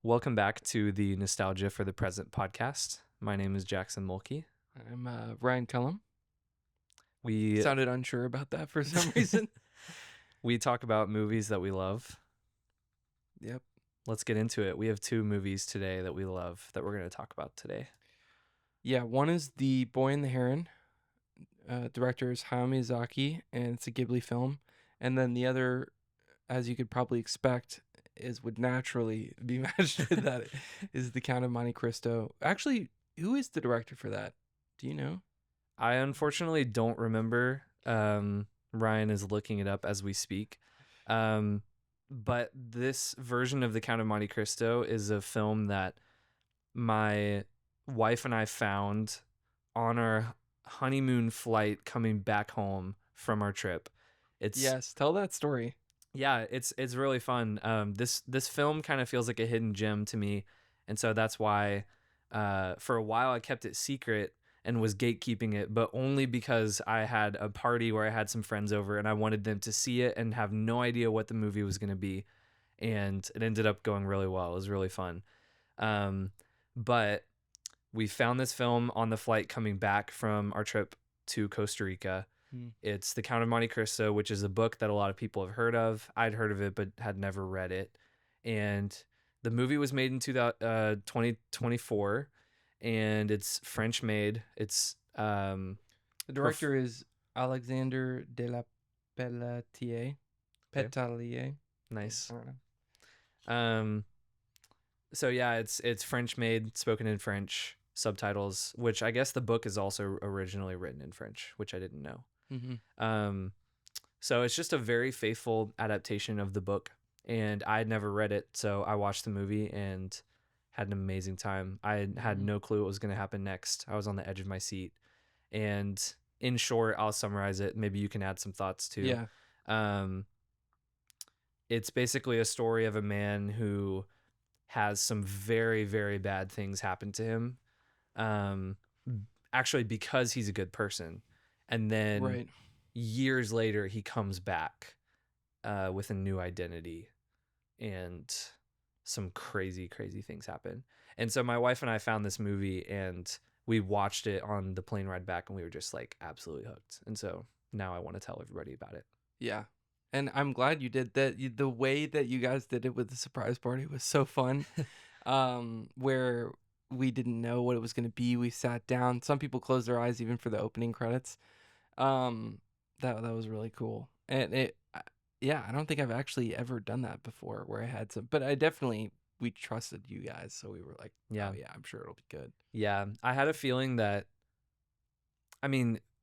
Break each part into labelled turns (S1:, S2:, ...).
S1: Welcome back to the Nostalgia for the Present podcast. My name is Jackson Mulkey.
S2: I'm Ryan Cullum.
S1: We
S2: Sounded unsure about that for some reason.
S1: we talk about movies that we love.
S2: Yep.
S1: Let's get into it. We have two movies today that we love that we're going to talk about today.
S2: Yeah, one is The Boy and the Heron. Director is Hayao Miyazaki, and it's a Ghibli film. And then the other, as you could probably expect, would naturally be matched with that, is The Count of Monte Cristo. Actually, who is the director for that? Do you know?
S1: I unfortunately don't remember. Ryan is looking it up as we speak. But this version of The Count of Monte Cristo is a film that my wife and I found on our honeymoon flight coming back home from our trip.
S2: Yes, tell that story.
S1: Yeah, it's really fun. This film kind of feels like a hidden gem to me, and so that's why for a while I kept it secret and was gatekeeping it, but only because I had a party where I had some friends over and I wanted them to see it and have no idea what the movie was going to be, and it ended up going really well. It was really fun. But we found this film on the flight coming back from our trip to Costa Rica. It's The Count of Monte Cristo, which is a book that a lot of people have heard of. I'd heard of it, but had never read it. And the movie was made in 2024, and it's French made. It's
S2: The director is Alexander de la Pelletier. Petalier.
S1: Nice.
S2: I don't know.
S1: So yeah, it's French made, spoken in French, subtitles, which I guess the book is also originally written in French, which I didn't know.
S2: Mm-hmm.
S1: So it's just a very faithful adaptation of the book, and I had never read it, so I watched the movie and had an amazing time. I had no clue what was going to happen next. I was on the edge of my seat, and in short, I'll summarize it. Maybe you can add some thoughts too.
S2: Yeah.
S1: It's basically a story of a man who has some very, very bad things happen to him. Actually, because he's a good person. And then years later, he comes back with a new identity, and some crazy, crazy things happen. And so my wife and I found this movie, and we watched it on the plane ride back, and we were just like absolutely hooked. And so now I want to tell everybody about it.
S2: Yeah. And I'm glad you did that. The way that you guys did it with the surprise party was so fun. Where we didn't know what it was going to be. We sat down. Some people closed their eyes even for the opening credits. That was really cool. And I don't think I've actually ever done that before where I had some, but we trusted you guys. So we were like, oh yeah, I'm sure it'll be good.
S1: Yeah. I had a feeling that,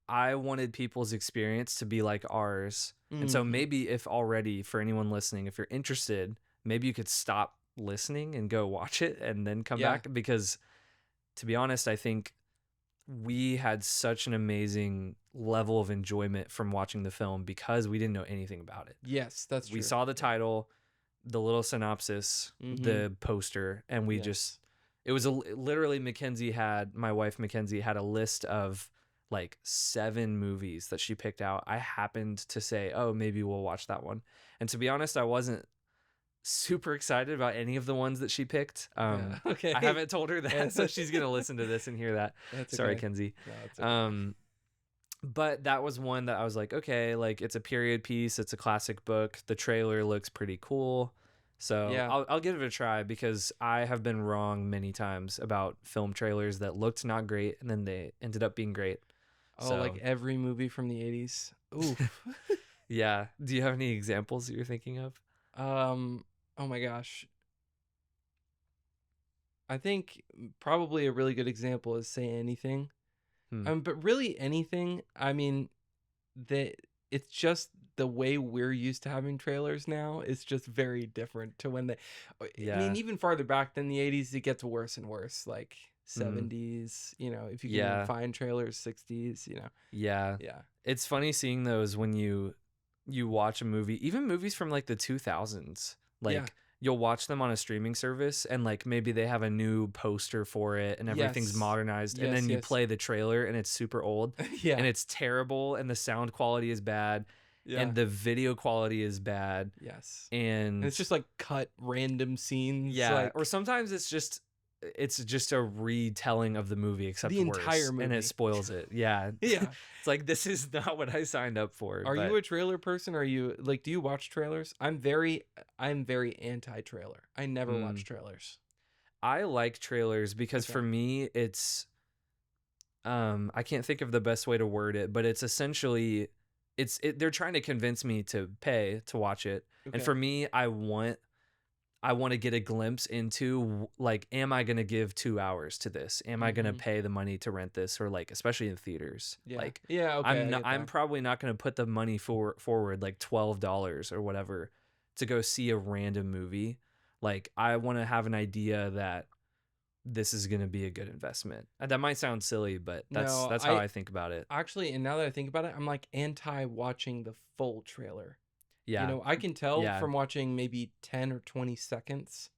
S1: I wanted people's experience to be like ours. And so maybe if already, for anyone listening, if you're interested, maybe you could stop listening and go watch it and then come back. Because to be honest, I think we had such an amazing level of enjoyment from watching the film because we didn't know anything about it.
S2: Yes, that's true.
S1: We saw the title, the little synopsis, the poster, and we it was literally my wife Mackenzie had a list of like 7 movies that she picked out. I happened to say, oh, maybe we'll watch that one. And to be honest, I wasn't super excited about any of the ones that she picked.
S2: Okay.
S1: I haven't told her that, so she's going to listen to this and hear that. Sorry, okay. Kenzie.
S2: No, it's okay.
S1: But that was one that I was like, okay, like it's a period piece. It's a classic book. The trailer looks pretty cool. So I'll give it a try because I have been wrong many times about film trailers that looked not great and then they ended up being great.
S2: Oh, like every movie from the 80s. Ooh.
S1: Yeah. Do you have any examples that you're thinking of?
S2: Oh my gosh. I think probably a really good example is Say Anything. But really anything, it's just the way we're used to having trailers now. It's just very different to when even farther back than the 80s, it gets worse and worse. Like 70s, if you can even find trailers, 60s,
S1: Yeah. It's funny seeing those when you watch a movie, even movies from like the 2000s, you'll watch them on a streaming service and like maybe they have a new poster for it and everything's modernized, and then you play the trailer and it's super old and it's terrible and the sound quality is bad.
S2: Yeah.
S1: and the video quality is bad.
S2: Yes.
S1: And
S2: And it's just like cut random scenes.
S1: yeah,
S2: Like
S1: or sometimes it's just a retelling of the movie except
S2: the
S1: worse,
S2: entire
S1: and
S2: movie.
S1: it spoils it. Yeah.
S2: Yeah.
S1: It's like, this is not what I signed up for.
S2: Are
S1: but
S2: you a trailer person? Are you like, do you watch trailers? I'm very anti-trailer. I never watch trailers.
S1: I like trailers because
S2: Okay.
S1: for me it's I can't think of the best way to word it, but it's essentially they're trying to convince me to pay to watch it.
S2: Okay.
S1: And for me, I want to get a glimpse into, like, am I going to give 2 hours to this? Am I going to pay the money to rent this, or, like, especially in theaters?
S2: Yeah.
S1: Like,
S2: Yeah, okay.
S1: I'm probably not going to put the money forward, like $12 or whatever, to go see a random movie. Like, I want to have an idea that this is going to be a good investment. And that might sound silly, but that's how I think about it.
S2: Actually, and now that I think about it, I'm like anti-watching the full trailer.
S1: Yeah.
S2: You know, I can tell
S1: Yeah.
S2: from watching maybe 10 or 20 seconds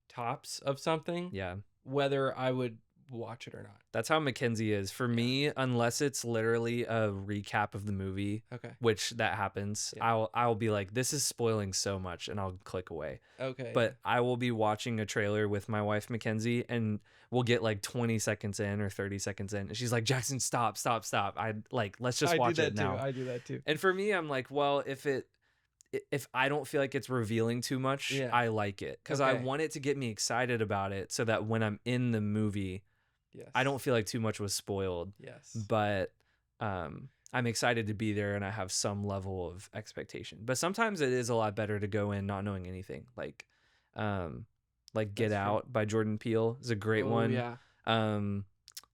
S2: tops of something
S1: Yeah.
S2: whether I would watch it or not.
S1: That's how Mackenzie is. For me, unless it's literally a recap of the movie,
S2: Okay.
S1: which that happens,
S2: Yeah.
S1: I'll be like, this is spoiling so much, and I'll click away.
S2: Okay.
S1: But I will be watching a trailer with my wife Mackenzie, and we'll get like 20 seconds in or 30 seconds in, and she's like, Jackson, stop. Let's just watch it now.
S2: I do that too.
S1: And for me, I'm like, well, if I don't feel like it's revealing too much,
S2: Yeah.
S1: I like it, because I
S2: Okay.
S1: want it to get me excited about it, so that when I'm in the movie,
S2: Yes.
S1: I don't feel like too much was spoiled.
S2: Yes.
S1: But I'm excited to be there, and I have some level of expectation. But sometimes it is a lot better to go in not knowing anything. Like Get
S2: That's true.
S1: Out by Jordan Peele is a great one.
S2: Yeah.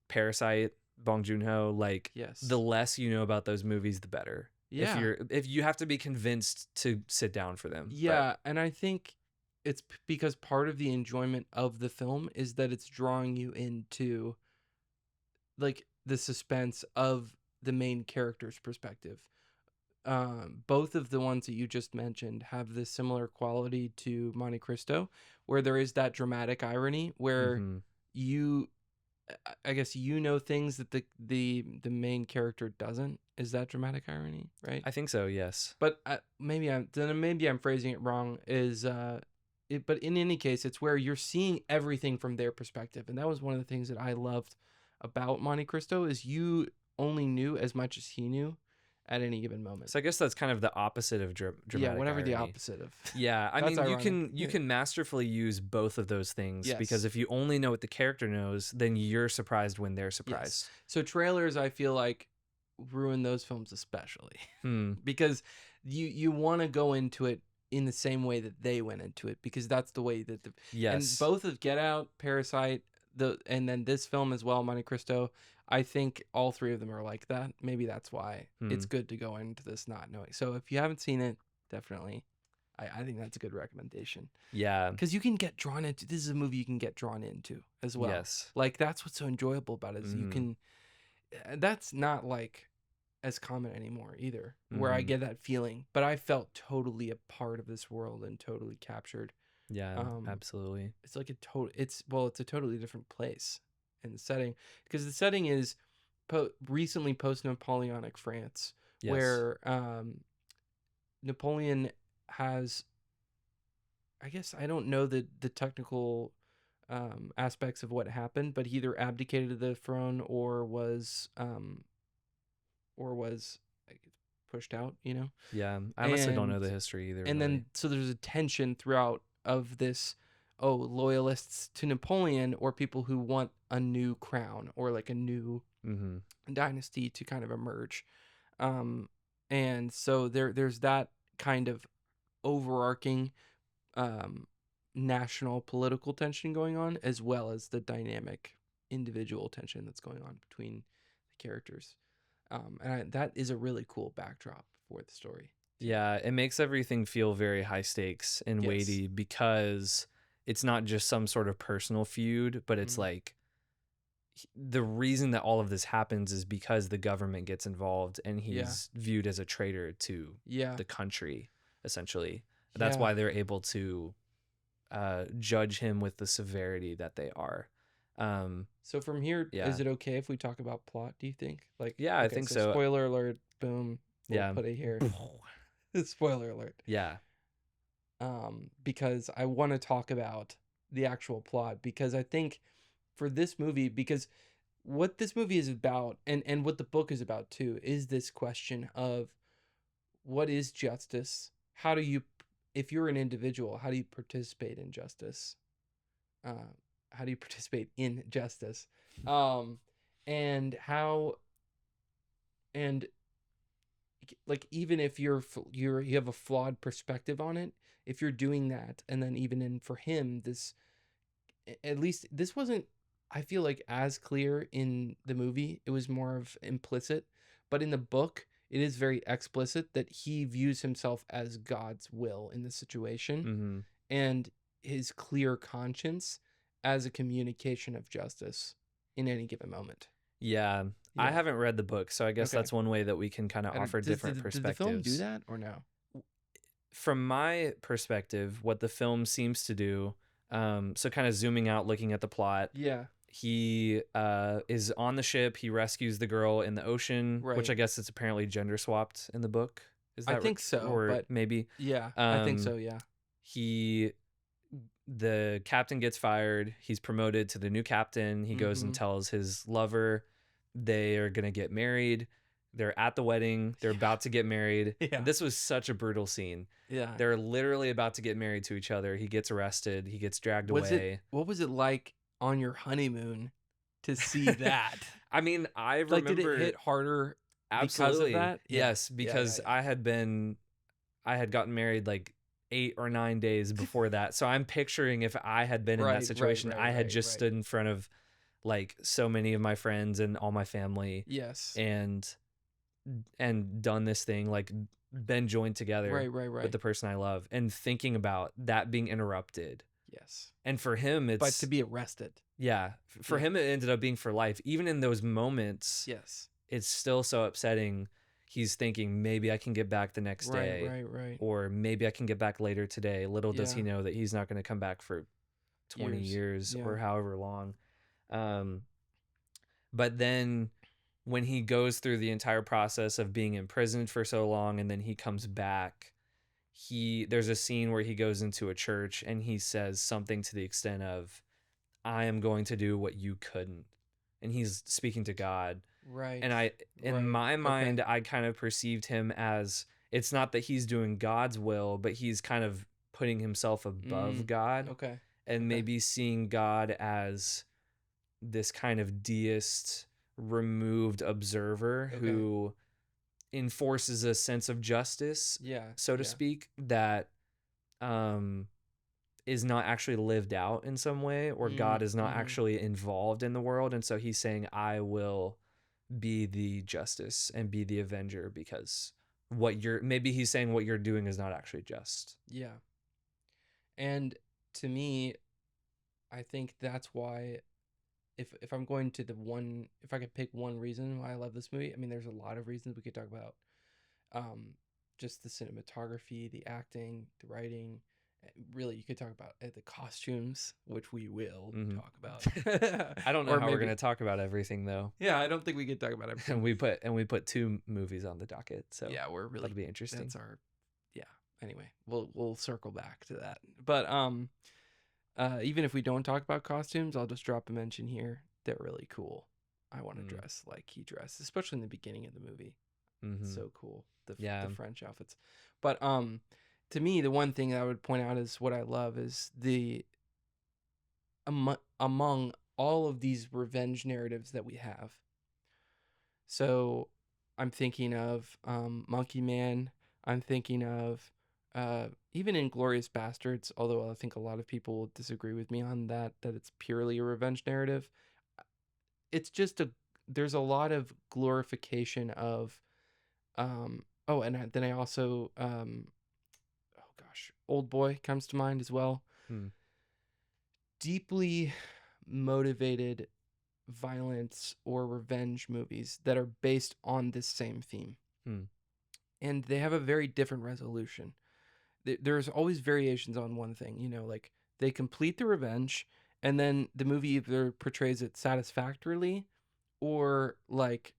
S1: Parasite, Bong Joon-ho. Like,
S2: Yes.
S1: the less you know about those movies, the better.
S2: Yeah.
S1: If you have to be convinced to sit down for them.
S2: Yeah, and I think it's because part of the enjoyment of the film is that it's drawing you into like the suspense of the main character's perspective. Both of the ones that you just mentioned have this similar quality to Monte Cristo, where there is that dramatic irony where I guess you know things that the main character doesn't. Is that dramatic irony, right?
S1: I think so. Yes.
S2: But maybe I'm phrasing it wrong. But in any case, it's where you're seeing everything from their perspective, and that was one of the things that I loved about Monte Cristo is you only knew as much as he knew at any given moment.
S1: So I guess that's kind of the opposite of dramatic
S2: Yeah, whatever
S1: irony.
S2: the opposite of.
S1: Yeah, I
S2: That's
S1: mean,
S2: ironic.
S1: you can masterfully use both of those things,
S2: Yes.
S1: because if you only know what the character knows, then you're surprised when they're surprised.
S2: Yes. So trailers, I feel like, ruin those films especially
S1: Hmm.
S2: because you want to go into it in the same way that they went into it, because that's the way that
S1: Yes.
S2: and both of Get Out, Parasite, and then this film as well, Monte Cristo, I think all three of them are like that. Maybe that's why it's good to go into this not knowing. So if you haven't seen it, definitely, I think that's a good recommendation.
S1: Yeah.
S2: Because you can get drawn into. This is a movie you can get drawn into as well.
S1: Yes.
S2: Like, that's what's so enjoyable about it is you can. That's not like as common anymore either, where I get that feeling. But I felt totally a part of this world and totally captured.
S1: Yeah. Absolutely.
S2: It's like it's a totally different place in the setting, because the setting is recently post-Napoleonic France,
S1: Yes.
S2: where Napoleon has, I guess I don't know the technical aspects of what happened, but he either abdicated the throne or was like, pushed out, you know?
S1: Yeah. I honestly don't know
S2: And-
S1: the history either.
S2: And then so there's a tension throughout of this, loyalists to Napoleon or people who want a new crown or like a new dynasty to kind of emerge. And so there's that kind of overarching national political tension going on, as well as the dynamic individual tension that's going on between the characters. That is a really cool backdrop for the story.
S1: Yeah, it makes everything feel very high stakes and
S2: Yes.
S1: weighty, because it's not just some sort of personal feud, but it's like the reason that all of this happens is because the government gets involved, and he's viewed as a traitor to the country, essentially. That's why they're able to judge him with the severity that they are.
S2: So from here, is it okay if we talk about plot, do you think? Like,
S1: Yeah, I think so.
S2: Spoiler alert, boom. We'll
S1: Yeah.
S2: put it here. Spoiler alert.
S1: Yeah.
S2: Because I want to talk about the actual plot, because I think for this movie, because what this movie is about, and what the book is about too, is this question of what is justice? How do you, if you're an individual, how do you participate in justice? How do you participate in justice? And how, and like, even if you have a flawed perspective on it, if you're doing that, and then even in for him, this, at least this wasn't, I feel like, as clear in the movie. It was more of implicit, but in the book it is very explicit that he views himself as God's will in the situation,
S1: Mm-hmm.
S2: and his clear conscience as a communication of justice in any given moment.
S1: Yeah. I haven't read the book, so I guess
S2: Okay.
S1: that's one way that we can kind of offer different
S2: Did
S1: perspectives.
S2: the film do that or no?
S1: From my perspective, what the film seems to do, so kind of zooming out, looking at the plot,
S2: Yeah.
S1: he is on the ship. He rescues the girl in the ocean, which
S2: Right.
S1: I guess it's apparently gender swapped in the book. Is that
S2: I think so,
S1: or
S2: but
S1: maybe
S2: yeah, I think so. Yeah.
S1: The captain gets fired. He's promoted to the new captain. He goes and
S2: Mhm.
S1: tells his lover they are gonna get married. They're at the wedding. They're about to get married.
S2: Yeah.
S1: And this was such a brutal scene.
S2: Yeah.
S1: They're literally about to get married to each other. He gets arrested. He gets dragged away.
S2: What was it like on your honeymoon to see that?
S1: I mean, I remember.
S2: Like, did it hit harder
S1: absolutely
S2: because of that?
S1: Yes, because I had gotten married like 8 or 9 days before that. So I'm picturing if I had been in that situation, I had just stood in front of like so many of my friends and all my family.
S2: Yes.
S1: And done this thing, like been joined together with the person I love, and thinking about that being interrupted.
S2: Yes.
S1: And for him, it's...
S2: But to be arrested.
S1: Yeah. For him, it ended up being for life. Even in those moments,
S2: yes,
S1: it's still so upsetting. He's thinking, maybe I can get back the next day.
S2: Right.
S1: Or maybe I can get back later today. Little does he know that he's not going to come back for 20 years or however long. But then when he goes through the entire process of being imprisoned for so long, and then he comes back, there's a scene where he goes into a church and he says something to the extent of, I am going to do what you couldn't. And he's speaking to God.
S2: Right.
S1: And in my mind, I kind of perceived him as, it's not that he's doing God's will, but he's kind of putting himself above God.
S2: Okay.
S1: And maybe seeing God as this kind of deist, removed observer who enforces a sense of justice, so to speak, that is not actually lived out in some way, or God is not actually involved in the world. And so he's saying, I will be the justice and be the avenger, because maybe he's saying what you're doing is not actually just.
S2: Yeah. And to me, I think that's why, if I'm going to if I could pick one reason why I love this movie, I mean, there's a lot of reasons we could talk about. Just the cinematography, the acting, the writing. Really, you could talk about the costumes, which we will talk about.
S1: I don't know how we're going to talk about everything, though.
S2: Yeah, I don't think we could talk about everything.
S1: And we put 2 movies on the docket, so
S2: yeah, that'll
S1: be interesting.
S2: That's our, Anyway, we'll circle back to that. But even if we don't talk about costumes, I'll just drop a mention here. They're really cool. I want to dress like he dressed, especially in the beginning of the movie. It's so cool. The French outfits. But to me, the one thing that I would point out is what I love is among all of these revenge narratives that we have. So I'm thinking of Monkey Man. I'm thinking of even Inglourious Bastards, although I think a lot of people will disagree with me on that it's purely a revenge narrative. It's just there's a lot of glorification of and then I also Old Boy comes to mind as well. Deeply motivated violence or revenge movies that are based on this same theme. And they have a very different resolution. There's always variations on one thing, like they complete the revenge, and then the movie either portrays it satisfactorily or like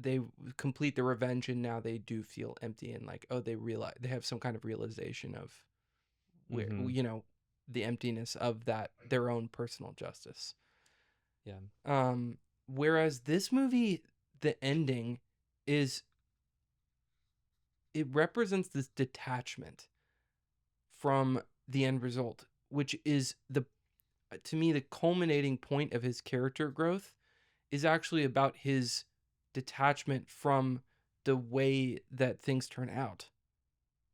S2: they complete the revenge, and now they do feel empty, and like, oh, they realize they have some kind of realization of where
S1: Mm-hmm.
S2: the emptiness of that their own personal justice.
S1: Yeah.
S2: Whereas this movie, the ending is, it represents this detachment from the end result, which is to me, the culminating point of his character growth is actually about his detachment from the way that things turn out.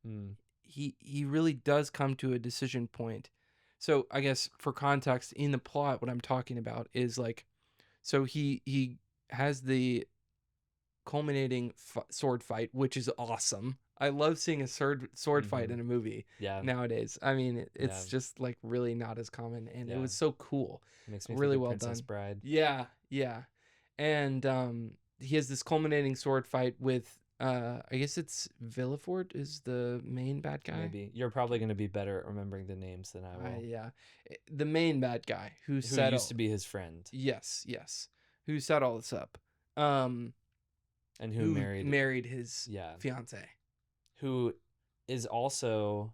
S1: Mm.
S2: He really does come to a decision point. So I guess for context in the plot, what I'm talking about is like, so he has the culminating sword fight, which is awesome. I love seeing a sword fight
S1: Mm-hmm.
S2: in a movie
S1: Yeah.
S2: nowadays. I mean,
S1: Yeah.
S2: it's just like really not as common, and it
S1: Yeah.
S2: was so cool,
S1: Makes me think
S2: really
S1: of
S2: well
S1: Princess
S2: done.
S1: Bride.
S2: Yeah, yeah, and he has this culminating sword fight with I guess it's Villefort is the main bad guy.
S1: Maybe you're probably going to be better at remembering the names than I will.
S2: Yeah, the main bad guy who
S1: Who
S2: set
S1: used
S2: all.
S1: to be his friend
S2: Yes, who set all this up. Um,
S1: and who
S2: who
S1: married.
S2: married his
S1: Yeah.
S2: fiance.
S1: Who is also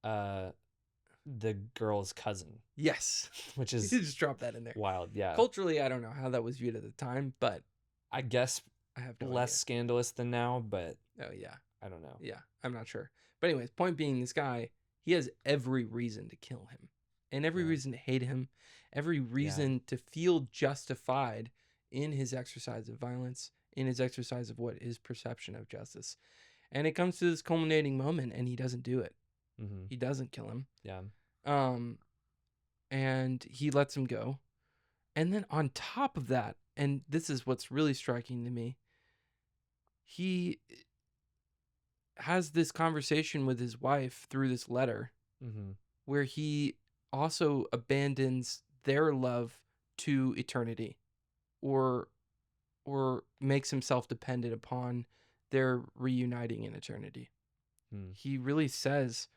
S1: the girl's cousin,
S2: Yes,
S1: which
S2: you
S1: is
S2: just drop that in there.
S1: wild. Yeah.
S2: Culturally, I don't know how that was viewed at the time, but
S1: I guess
S2: I have no
S1: less scandalous than now, but
S2: idea. Oh yeah,
S1: I don't know.
S2: yeah, I'm not sure. But anyways, point being, this guy, he has every reason to kill him, and every
S1: Yeah.
S2: reason to hate him, every reason to feel justified in his exercise of violence, in his exercise of what his perception of justice. And it comes to this culminating moment, and he doesn't do it.
S1: Mm-hmm.
S2: He doesn't kill him.
S1: Yeah.
S2: And he lets him go. And then on top of that, and this is what's really striking to me, he has this conversation with his wife through this letter
S1: Mm-hmm.
S2: where he also abandons their love to eternity, or makes himself dependent upon their reuniting in eternity. He really says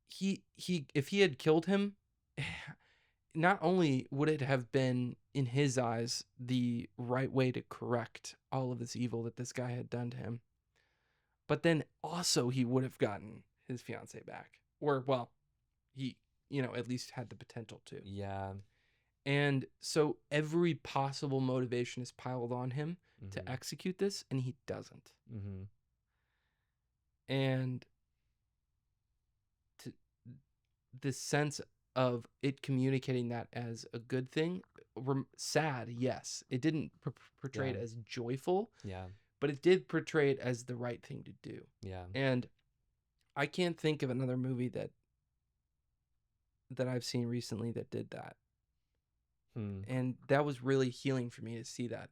S2: he if he had killed him, not only would it have been in his eyes the right way to correct all of this evil that this guy had done to him, but then also he would have gotten his fiance back, or well, he at least had the potential to.
S1: Yeah.
S2: And so every possible motivation is piled on him
S1: Mm-hmm.
S2: to execute this, and he doesn't.
S1: Mm-hmm.
S2: And this sense of it communicating that as a good thing, sad, yes. It didn't portray it as joyful,
S1: Yeah.
S2: but it did portray it as the right thing to do.
S1: Yeah.
S2: And I can't think of another movie that I've seen recently that did that. And that was really healing for me to see that,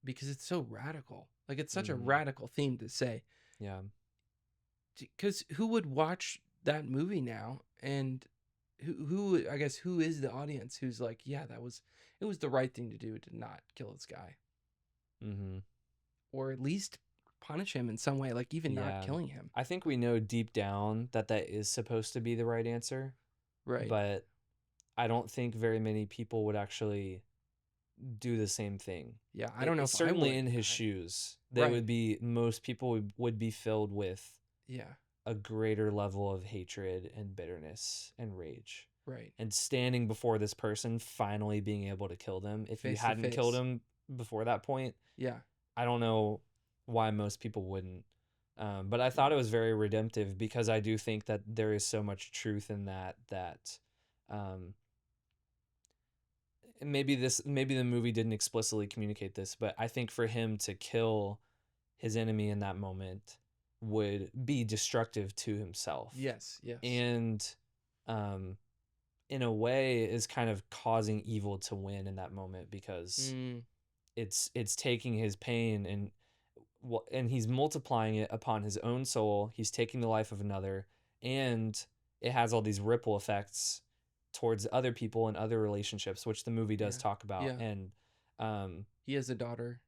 S2: because it's so radical. Like, it's such a radical theme to say.
S1: Yeah.
S2: Because who would watch that movie now? And who I guess who is the audience who's like, yeah, it was the right thing to do to not kill this guy, or at least punish him in some way, like even not killing him.
S1: I think we know deep down that is supposed to be the right answer,
S2: right?
S1: But I don't think very many people would actually do the same thing.
S2: Yeah, I don't know.
S1: Certainly in his shoes, they would be. Most people would be filled with a greater level of hatred and bitterness and rage.
S2: Right.
S1: And standing before this person, finally being able to kill them. If you hadn't killed him before that point, I don't know why most people wouldn't. But I thought it was very redemptive, because I do think that there is so much truth in that. Maybe the movie didn't explicitly communicate this, but I think for him to kill his enemy in that moment would be destructive to himself.
S2: Yes.
S1: And in a way is kind of causing evil to win in that moment, because it's taking his pain and he's multiplying it upon his own soul. He's taking the life of another, and it has all these ripple effects towards other people and other relationships, which the movie does talk about. And
S2: he has a daughter,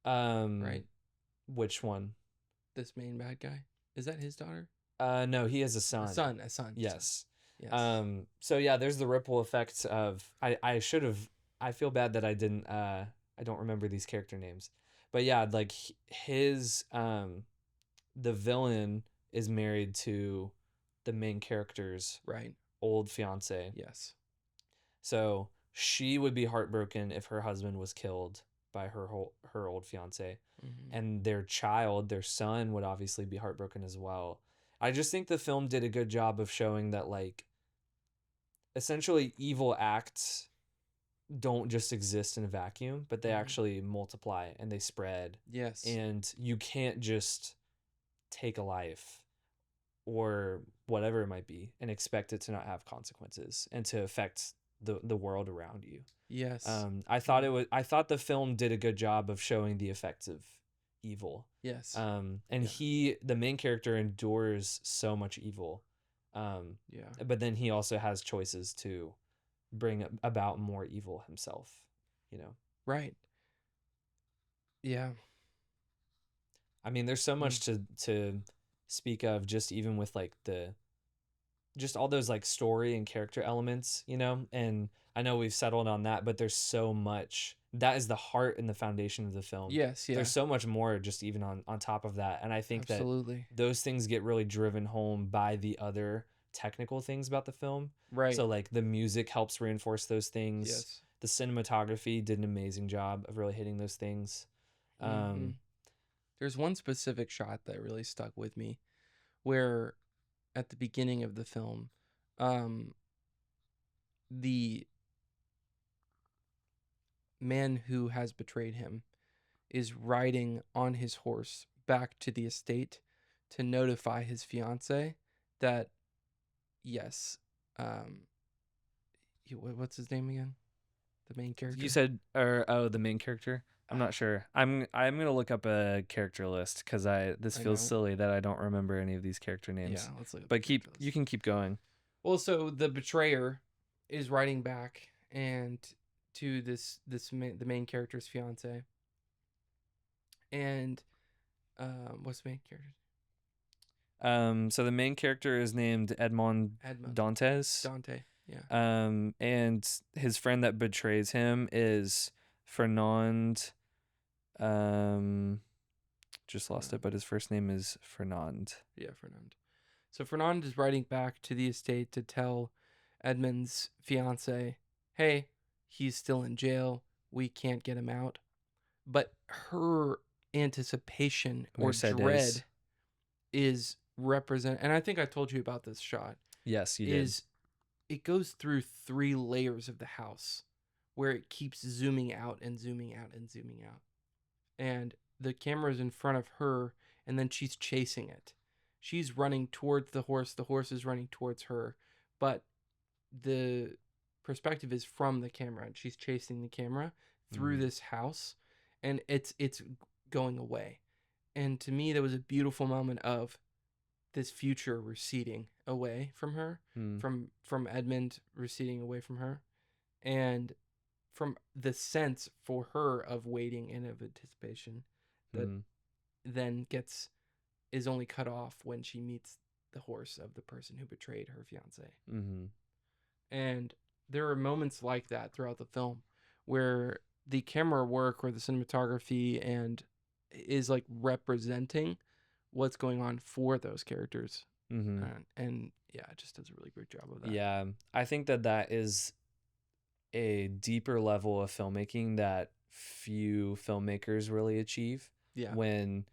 S2: right?
S1: Which one?
S2: This main bad guy, is that his daughter?
S1: No, he has a son.
S2: A son.
S1: Yes. So yeah, there's the ripple effects of I I feel bad that I didn't I don't remember these character names. But yeah, like his the villain is married to the main character's
S2: Right.
S1: old fiance.
S2: Yes.
S1: So she would be heartbroken if her husband was killed by her old fiance,
S2: Mm-hmm.
S1: and their child, their son, would obviously be heartbroken as well. I just think the film did a good job of showing that, like, essentially evil acts don't just exist in a vacuum, but they
S2: Mm-hmm.
S1: actually multiply and they spread.
S2: Yes.
S1: And you can't just take a life or whatever it might be and expect it to not have consequences and to affect the world around you.
S2: Yes.
S1: I thought the film did a good job of showing the effects of evil.
S2: Yes.
S1: And
S2: Yeah.
S1: the main character, endures so much evil.
S2: Yeah.
S1: But then he also has choices to bring about more evil himself, you know.
S2: Right. Yeah.
S1: I mean, there's so
S2: Mm.
S1: much to speak of, just even with like just all those like story and character elements, you know? And I know we've settled on that, but there's so much that is the heart and the foundation of the film.
S2: Yes. Yeah.
S1: There's so much more just even on top of that. And I think that
S2: Absolutely.
S1: those things get really driven home by the other technical things about the film.
S2: Right.
S1: So like the music helps reinforce those things.
S2: Yes.
S1: The cinematography did an amazing job of really hitting those things.
S2: Mm-hmm. There's one specific shot that really stuck with me, where at the beginning of the film, the man who has betrayed him is riding on his horse back to the estate to notify his fiance that, yes, what's his name again? The main character.
S1: You said, or oh, the main character. I'm not sure. I'm gonna look up a character list because this feels silly that I don't remember any of these character names.
S2: Yeah, let's look.
S1: But you can keep going.
S2: Well, so the betrayer is riding back and to the main character's fiance. And what's the main character?
S1: So the main character is named Edmond Dantes.
S2: Dante, yeah.
S1: And his friend that betrays him is Fernand. Just lost it, but his first name is Fernand.
S2: Yeah, Fernand. So Fernand is riding back to the estate to tell Edmond's fiance, "Hey, he's still in jail. We can't get him out." But her anticipation or dread is represent, and I think I told you about this shot.
S1: Yes, you did.
S2: It goes through 3 layers of the house where it keeps zooming out and zooming out and zooming out. And the camera is in front of her, and then she's chasing it. She's running towards the horse is running towards her, but the perspective is from the camera, and she's chasing the camera through this house, and it's going away. And to me, that was a beautiful moment of this future receding away from her, from Edmund receding away from her, and from the sense for her of waiting and of anticipation that then is only cut off when she meets the horse of the person who betrayed her fiance. And there are moments like that throughout the film where the camera work or the cinematography and is like representing what's going on for those characters. And yeah, it just does a really great job of that.
S1: Yeah, I think that is a deeper level of filmmaking that few filmmakers really achieve.
S2: Yeah.
S1: When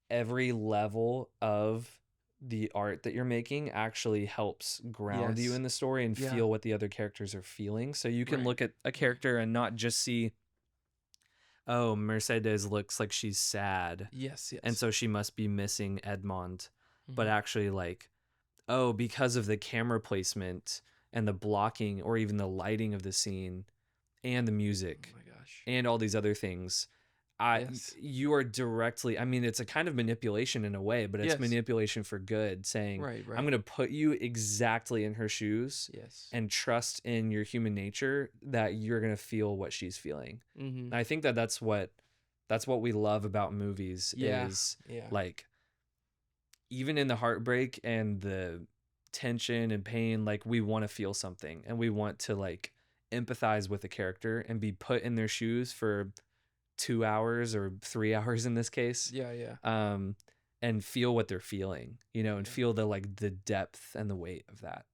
S1: every level of the art that you're making actually helps ground you in the story and feel what the other characters are feeling. So you can look at a character and not just see, oh, Mercedes looks like she's sad.
S2: Yes.
S1: And so she must be missing Edmond. But actually, like, oh, because of the camera placement and the blocking or even the lighting of the scene and the music,
S2: oh my gosh,
S1: and all these other things, you are directly, I mean, it's a kind of manipulation in a way, but it's manipulation for good, saying, I'm going to put you exactly in her shoes and trust in your human nature that you're going to feel what she's feeling. And I think that's what we love about movies is like, even in the heartbreak and the tension and pain, like we want to feel something and we want to like empathize with a character and be put in their shoes for 2 hours or 3 hours in this case.
S2: Yeah.
S1: And feel what they're feeling, and
S2: Yeah.
S1: feel the depth and the weight of that.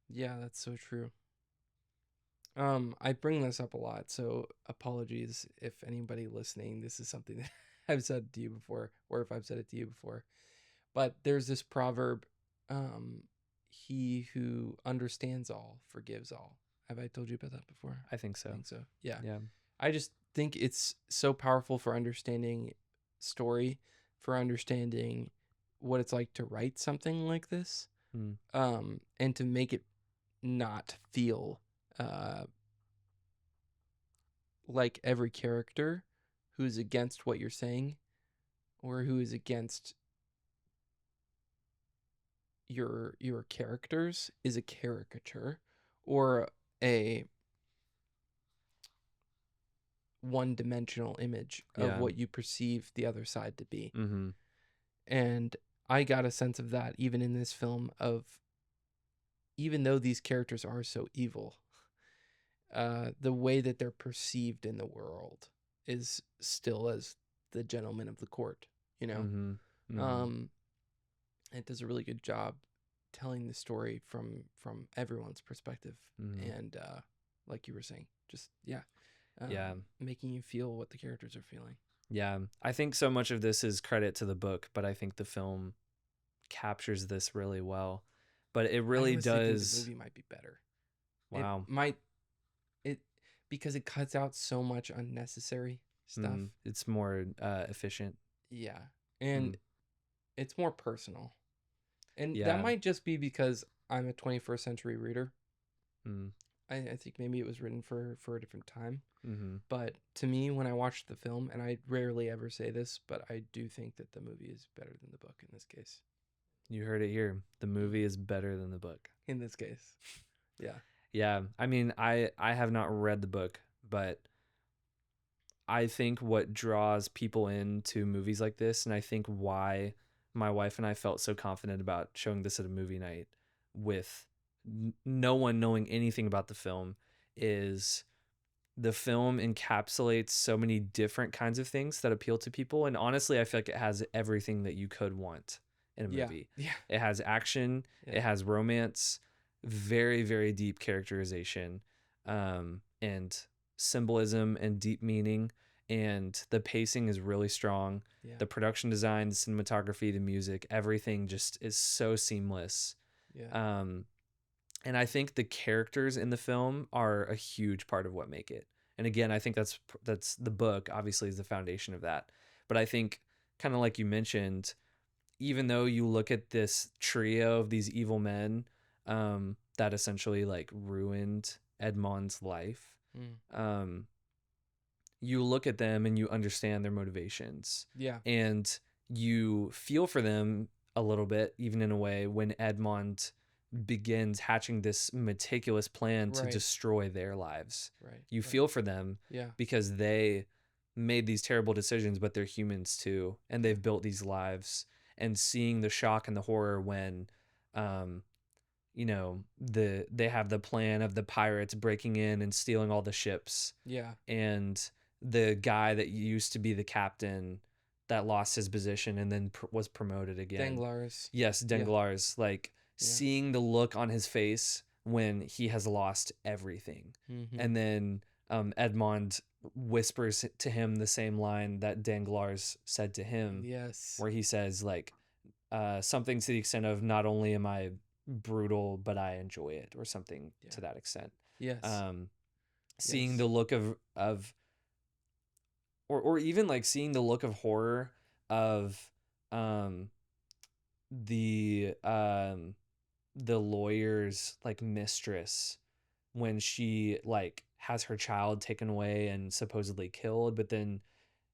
S2: Yeah, that's so true. I bring this up a lot, so apologies if anybody listening, this is something that I've said to you before, or if I've said it to you before. But there's this proverb, he who understands all forgives all. Have I told you about that before?
S1: I think so.
S2: Yeah.
S1: Yeah.
S2: I just think it's so powerful for understanding story, for understanding what it's like to write something like this, and to make it not feel like every character who's against what you're saying or who is against your characters is a caricature or a one-dimensional image of what you perceive the other side to be.
S1: Mm-hmm.
S2: And I got a sense of that even in this film, of even though these characters are so evil, the way that they're perceived in the world is still as the gentlemen of the court,
S1: Mm-hmm. Mm-hmm.
S2: It does a really good job telling the story from everyone's perspective.
S1: Mm-hmm.
S2: And like you were saying, just making you feel what the characters are feeling.
S1: Yeah, I think so much of this is credit to the book, but I think the film captures this really well. But it really does.
S2: The movie might be better.
S1: Wow.
S2: It because it cuts out so much unnecessary stuff.
S1: It's more efficient.
S2: Yeah, and it's more personal, and that might just be because I'm a 21st century reader. I think maybe it was written for a different time. But to me, when I watched the film, and I rarely ever say this, but I do think that the movie is better than the book in this case.
S1: You heard it here. The movie is better than the book.
S2: In this case. Yeah.
S1: Yeah. I mean, I have not read the book, but I think what draws people into movies like this, and I think why my wife and I felt so confident about showing this at a movie night with no one knowing anything about the film, is the film encapsulates so many different kinds of things that appeal to people. And honestly, I feel like it has everything that you could want in a movie.
S2: Yeah.
S1: It has action, it has romance, very, very deep characterization, and symbolism and deep meaning. And the pacing is really strong.
S2: Yeah.
S1: The production design, the cinematography, the music, everything just is so seamless.
S2: Yeah.
S1: And I think the characters in the film are a huge part of what make it. And again, I think that's the book obviously is the foundation of that. But I think, kind of like you mentioned, even though you look at this trio of these evil men that essentially like ruined Edmond's life, you look at them and you understand their motivations.
S2: Yeah.
S1: And you feel for them a little bit, even in a way, when Edmond begins hatching this meticulous plan to destroy their lives. You feel for them because they made these terrible decisions, but they're humans too, and they've built these lives. And seeing the shock and the horror when they have the plan of the pirates breaking in and stealing all the ships, and the guy that used to be the captain that lost his position and then was promoted again,
S2: Danglars.
S1: Yes, Danglars. Seeing the look on his face when he has lost everything. And then Edmond whispers to him the same line that Danglars said to him.
S2: Yes.
S1: Where he says something to the extent of, not only am I brutal, but I enjoy it, or something to that extent.
S2: Yes.
S1: Seeing the look of or even like seeing the look of horror of the lawyer's like mistress when she like has her child taken away and supposedly killed, but then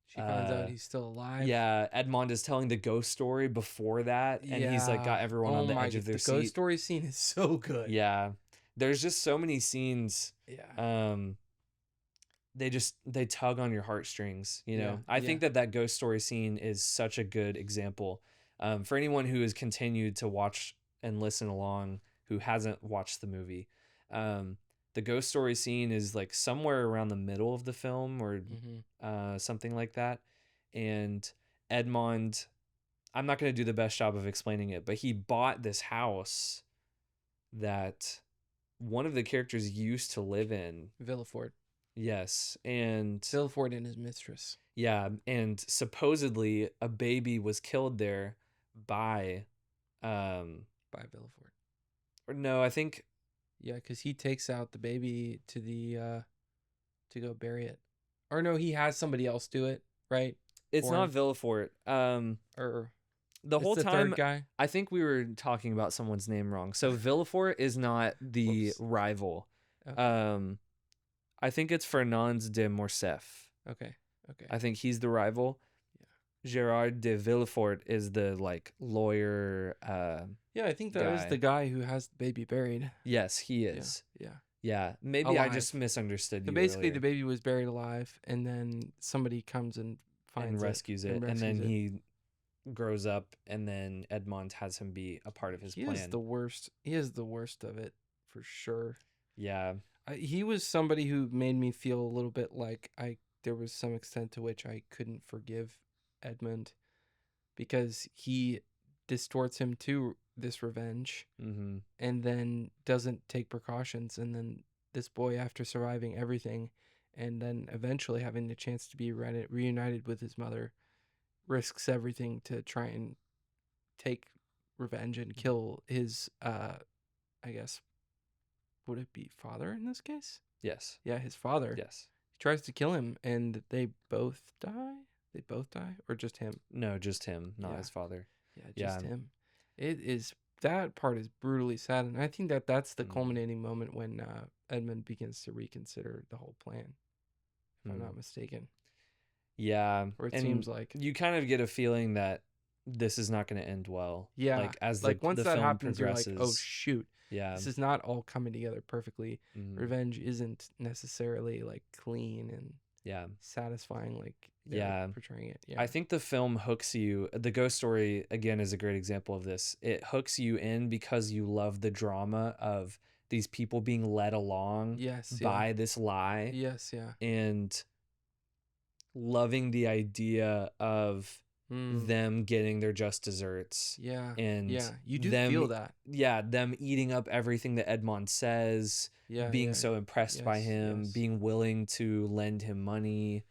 S2: she finds out he's still alive.
S1: Yeah, Edmond is telling the ghost story before that, and he's like got everyone on the edge of their seat.
S2: The ghost story scene is so good.
S1: Yeah, there's just so many scenes.
S2: Yeah.
S1: They tug on your heartstrings. I think that ghost story scene is such a good example. For anyone who has continued to watch and listen along, who hasn't watched the movie, The ghost story scene is like somewhere around the middle of the film or something like that. And Edmond, I'm not going to do the best job of explaining it, but he bought this house that one of the characters used to live in.
S2: Villefort.
S1: Yes. And
S2: Villefort and his mistress.
S1: yeah. And supposedly a baby was killed there by
S2: Villefort.
S1: or no, I think.
S2: Yeah, because he takes out the baby to the to go bury it. Or no, he has somebody else do it, right?
S1: It's not Villefort.
S2: Or
S1: the whole
S2: the
S1: time,
S2: third guy.
S1: I think we were talking about someone's name wrong. So Villefort is not the rival.
S2: Okay.
S1: I think it's Fernand de Morcerf.
S2: Okay.
S1: I think he's the rival. Yeah. Gerard de Villefort is the like lawyer.
S2: Yeah, I think that is the guy who has the baby buried.
S1: Yes, he is. Yeah. Maybe alive. I just misunderstood you.
S2: So basically,
S1: earlier.
S2: The baby was buried alive, and then somebody comes and finds
S1: and rescues it, and then he grows up, and then Edmond has him be a part of his plan.
S2: He is the worst. He is the worst of it for sure.
S1: Yeah.
S2: He was somebody who made me feel a little bit like there was some extent to which I couldn't forgive Edmund because he distorts him to this revenge and then doesn't take precautions. And then this boy, after surviving everything and then eventually having the chance to be reunited with his mother, risks everything to try and take revenge and kill his, I guess, would it be father in this case?
S1: Yes.
S2: Yeah, his father.
S1: Yes.
S2: He tries to kill him, and they both die? They both die? Or just him?
S1: No, just him, not his father.
S2: Yeah, just him. It is, that part is brutally sad, and I think that's the culminating moment when Edmund begins to reconsider the whole plan, if I'm not mistaken.
S1: Yeah.
S2: Or it seems like.
S1: You kind of get a feeling that this is not going to end well.
S2: Yeah.
S1: Like, as
S2: once
S1: the
S2: that
S1: film
S2: happens,
S1: progresses.
S2: you're like, oh, shoot.
S1: Yeah.
S2: This is not all coming together perfectly. Revenge isn't necessarily like clean and satisfying like they're portraying it. Yeah.
S1: I think the film hooks you. The ghost story again is a great example of this. It hooks you in because you love the drama of these people being led along by this lie.
S2: Yes, yeah.
S1: And loving the idea of them getting their just desserts.
S2: Yeah.
S1: And
S2: you do feel that.
S1: Yeah, them eating up everything that Edmond says, being so impressed by him, being willing to lend him money,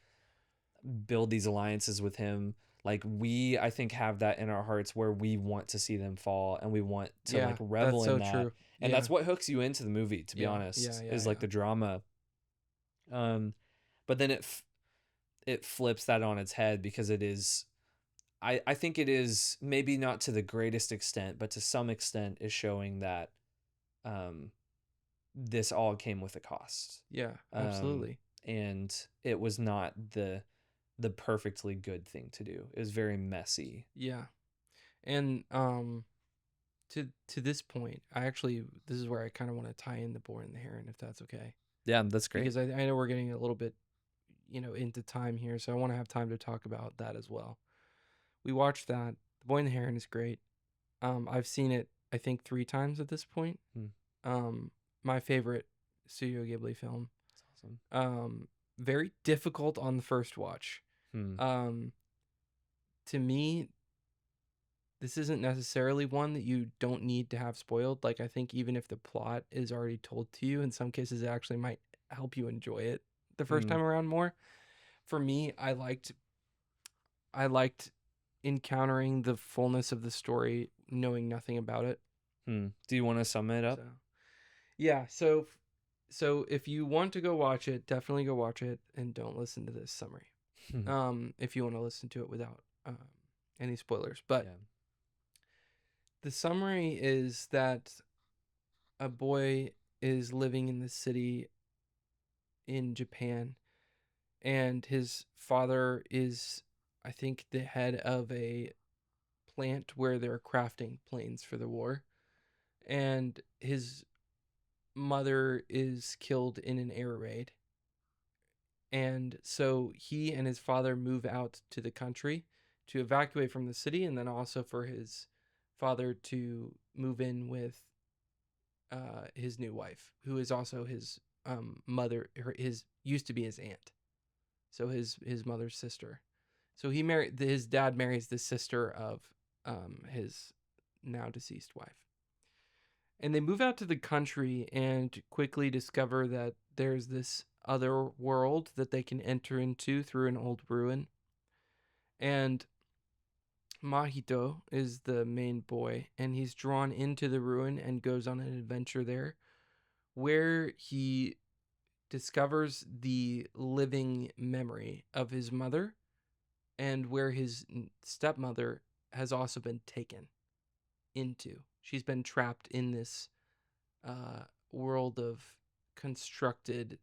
S1: build these alliances with him. Like, we, I think, have that in our hearts where we want to see them fall and we want to like revel in that. True. And that's what hooks you into the movie, to be honest, is like the drama. But then it flips that on its head because it is, I think it is maybe not to the greatest extent, but to some extent is showing that this all came with a cost.
S2: Yeah, absolutely.
S1: And it was not the perfectly good thing to do. It was very messy.
S2: Yeah. And to this point, this is where I kind of want to tie in the Boy and the Heron, if that's okay.
S1: Yeah, that's great.
S2: Because I know we're getting a little bit, into time here, so I want to have time to talk about that as well. We watched that. The Boy and the Heron is great. I've seen it, I think, 3 times at this point. My favorite Studio Ghibli film.
S1: That's awesome.
S2: Very difficult on the first watch. To me, this isn't necessarily one that you don't need to have spoiled. Like, I think even if the plot is already told to you, in some cases it actually might help you enjoy it the first time around more. For me, I liked encountering the fullness of the story, knowing nothing about it.
S1: Do you want to sum it up?
S2: So if you want to go watch it, definitely go watch it and don't listen to this summary. If you want to listen to it without any spoilers. But the summary is that a boy is living in the city in Japan, and his father is, I think, the head of a plant where they're crafting planes for the war, and his mother is killed in an air raid. And so he and his father move out to the country to evacuate from the city, and then also for his father to move in with his new wife, who is also his mother, his used to be his aunt, so his mother's sister. So his dad marries the sister of his now deceased wife. And they move out to the country and quickly discover that there's this other world that they can enter into through an old ruin. And Mahito is the main boy, and he's drawn into the ruin and goes on an adventure there where he discovers the living memory of his mother, and where his stepmother has also been taken into. She's been trapped in this world of constructed,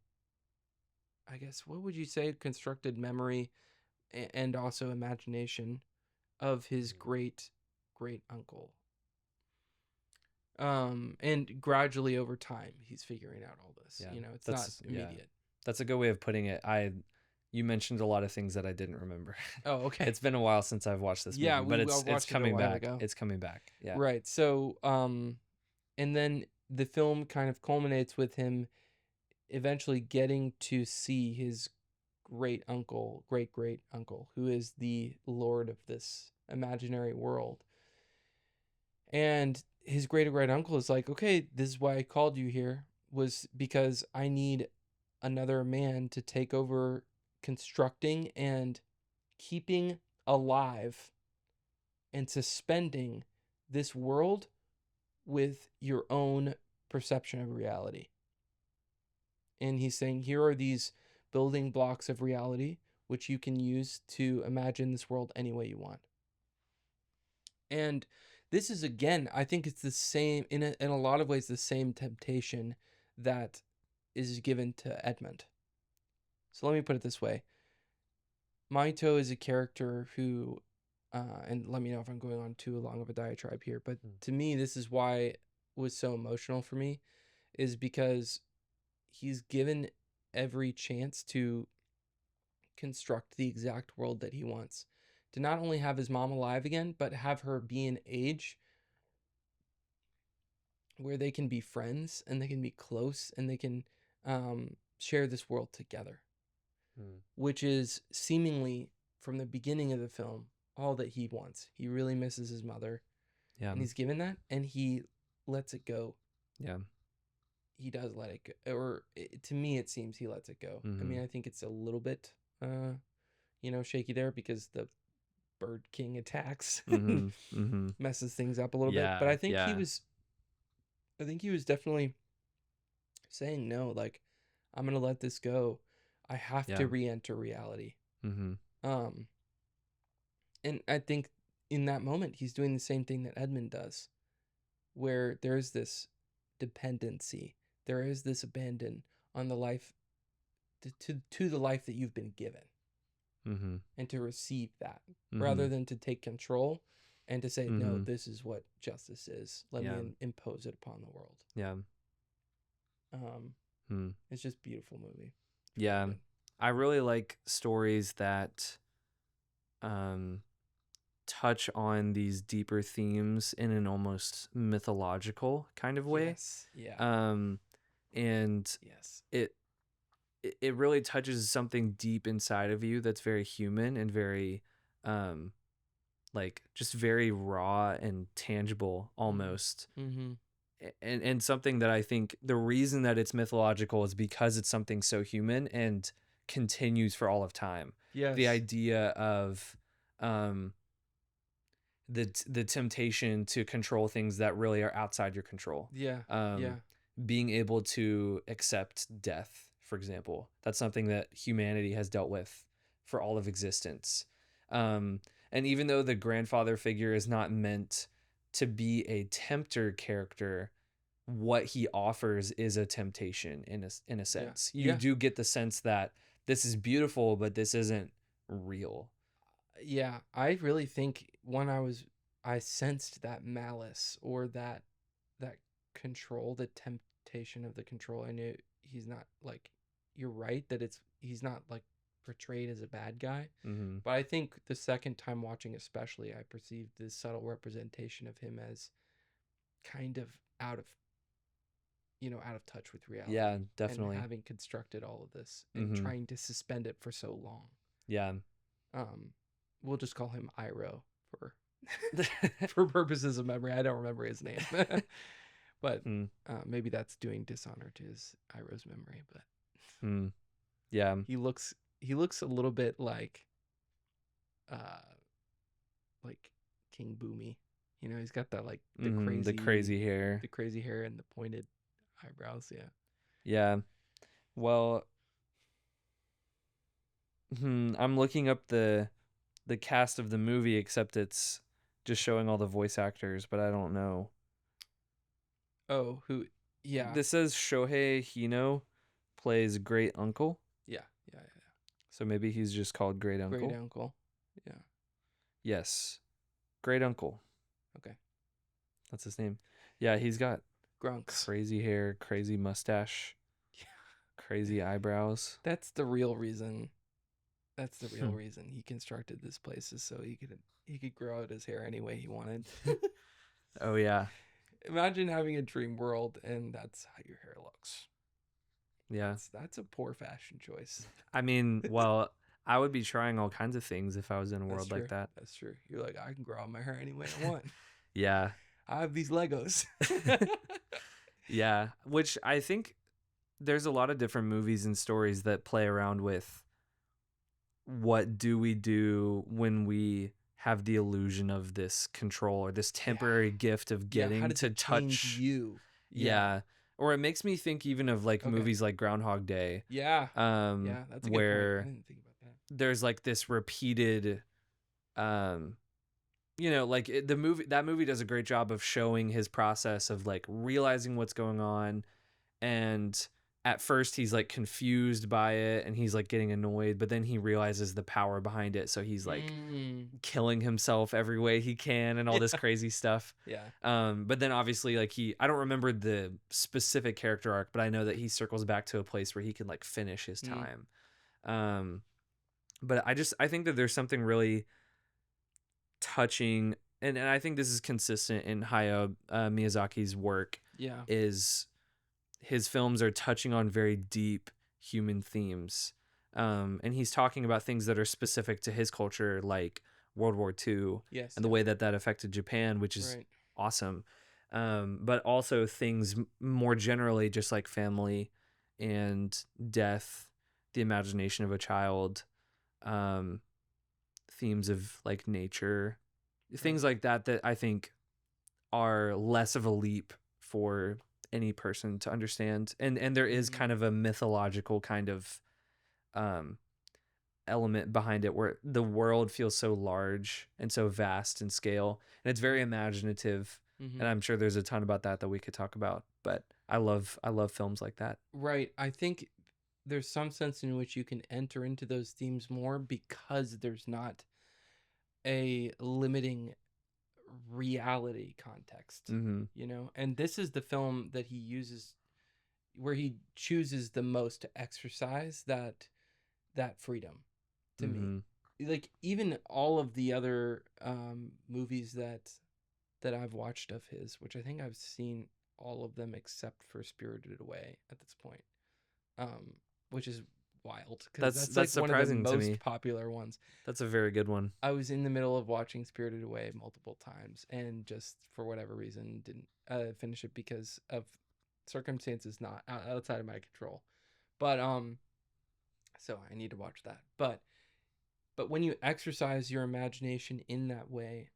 S2: I guess, what would you say? Constructed memory and also imagination of his great uncle. And gradually over time, he's figuring out all this.
S1: Yeah,
S2: You know, it's not immediate.
S1: That's a good way of putting it. You mentioned a lot of things that I didn't remember.
S2: Oh, okay.
S1: It's been a while since I've watched this movie, but it's coming back.
S2: Ago.
S1: It's coming back. Yeah.
S2: Right. So, and then the film kind of culminates with him eventually getting to see his great great uncle, who is the lord of this imaginary world. And his great uncle is like, okay, this is why I called you here, was because I need another man to take over constructing and keeping alive and suspending this world with your own perception of reality. And he's saying, here are these building blocks of reality which you can use to imagine this world any way you want. And this is, again, I think it's the same, in a lot of ways, the same temptation that is given to Edmund. So let me put it this way. Mahito is a character who, and let me know if I'm going on too long of a diatribe here, but to me, this is why it was so emotional for me, is because he's given every chance to construct the exact world that he wants. To not only have his mom alive again, but have her be an age where they can be friends and they can be close and they can share this world together. Which is seemingly, from the beginning of the film, all that he wants. He really misses his mother. Yeah. And he's given that, and he lets it go. Yeah. He does let it go. Or to me, it seems he lets it go. I mean, I think it's a little bit, shaky there because the Bird King attacks messes things up a little bit. But I think he was definitely saying, no, like, I'm going to let this go. I have to re-enter reality. And I think in that moment, he's doing the same thing that Edmund does, where there's this dependency. There is this abandon on the life, to the life that you've been given. And to receive that, rather than to take control and to say, no, this is what justice is. Let me impose it upon the world. Yeah. It's just a beautiful movie.
S1: Yeah, I really like stories that touch on these deeper themes in an almost mythological kind of way.
S2: Yes. Yeah.
S1: And
S2: yes,
S1: it really touches something deep inside of you that's very human and very like just very raw and tangible almost. And something that I think the reason that it's mythological is because it's something so human and continues for all of time.
S2: Yes.
S1: The idea of the temptation to control things that really are outside your control.
S2: Yeah.
S1: Being able to accept death, for example. That's something that humanity has dealt with for all of existence. And even though the grandfather figure is not meant to be a tempter character, what he offers is a temptation in a sense. You do get the sense that this is beautiful, but this isn't real.
S2: Yeah, I really think when I sensed that malice or that control, the temptation of the control. I knew he's not like, you're right that he's not like portrayed as a bad guy. But I think the second time watching especially, I perceived this subtle representation of him as kind of out of out of touch with reality.
S1: Yeah,
S2: And
S1: definitely.
S2: having constructed all of this and trying to suspend it for so long.
S1: Yeah.
S2: We'll just call him Iroh for for purposes of memory. I don't remember his name. But maybe that's doing dishonor to his Iroh's memory, but
S1: yeah.
S2: he looks a little bit like King Boomy. He's got that like the
S1: crazy hair.
S2: The crazy hair and the pointed eyebrows, yeah.
S1: Yeah. Well, I'm looking up the cast of the movie, except it's just showing all the voice actors, but I don't know.
S2: Oh, who? Yeah.
S1: This says Shohei Hino plays Great Uncle.
S2: Yeah.
S1: So maybe he's just called Great Uncle.
S2: Great Uncle. Yeah.
S1: Yes. Great Uncle.
S2: Okay.
S1: That's his name. Yeah, he's got
S2: Grunks.
S1: Crazy hair, crazy mustache, crazy eyebrows.
S2: That's the real reason. That's the real reason he constructed this place, is so he could grow out his hair any way he wanted.
S1: Oh yeah.
S2: Imagine having a dream world and that's how your hair looks.
S1: Yeah.
S2: That's a poor fashion choice.
S1: I mean, well, I would be trying all kinds of things if I was in a world like that.
S2: That's true. You're like, I can grow out my hair any way I want.
S1: Yeah.
S2: I have these Legos.
S1: Yeah. Which I think there's a lot of different movies and stories that play around with what do we do when we have the illusion of this control or this temporary gift of getting to touch
S2: you.
S1: Yeah. Or it makes me think even of like movies like Groundhog Day.
S2: Yeah. Yeah, that's a good point. I didn't think about that.
S1: There's like this repeated like that movie does a great job of showing his process of like realizing what's going on, and at first he's like confused by it and he's like getting annoyed, but then he realizes the power behind it, so he's like killing himself every way he can and all this crazy stuff.
S2: Yeah.
S1: But then obviously like I don't remember the specific character arc, but I know that he circles back to a place where he can like finish his time. But I think that there's something really touching, and I think this is consistent in Hayao Miyazaki's work.
S2: Yeah.
S1: Is his films are touching on very deep human themes. And he's talking about things that are specific to his culture, like World War II, and the way that affected Japan, which is awesome. But also things more generally, just like family and death, the imagination of a child, themes of like nature, things like that I think are less of a leap for any person to understand. And there is kind of a mythological kind of element behind it where the world feels so large and so vast in scale, and it's very imaginative. And I'm sure there's a ton about that we could talk about, but I love films like that.
S2: Right. I think there's some sense in which you can enter into those themes more because there's not a limiting reality context, and this is the film that he uses where he chooses the most to exercise that freedom to me. Like even all of the other movies that I've watched of his, which I think I've seen all of them except for Spirited Away at this point, which is wild because that's like
S1: surprising
S2: one of the
S1: to
S2: most
S1: me.
S2: Popular ones.
S1: That's a very good one.
S2: I was in the middle of watching Spirited Away multiple times and just for whatever reason didn't finish it because of circumstances not outside of my control. But so I need to watch that. But when you exercise your imagination in that way,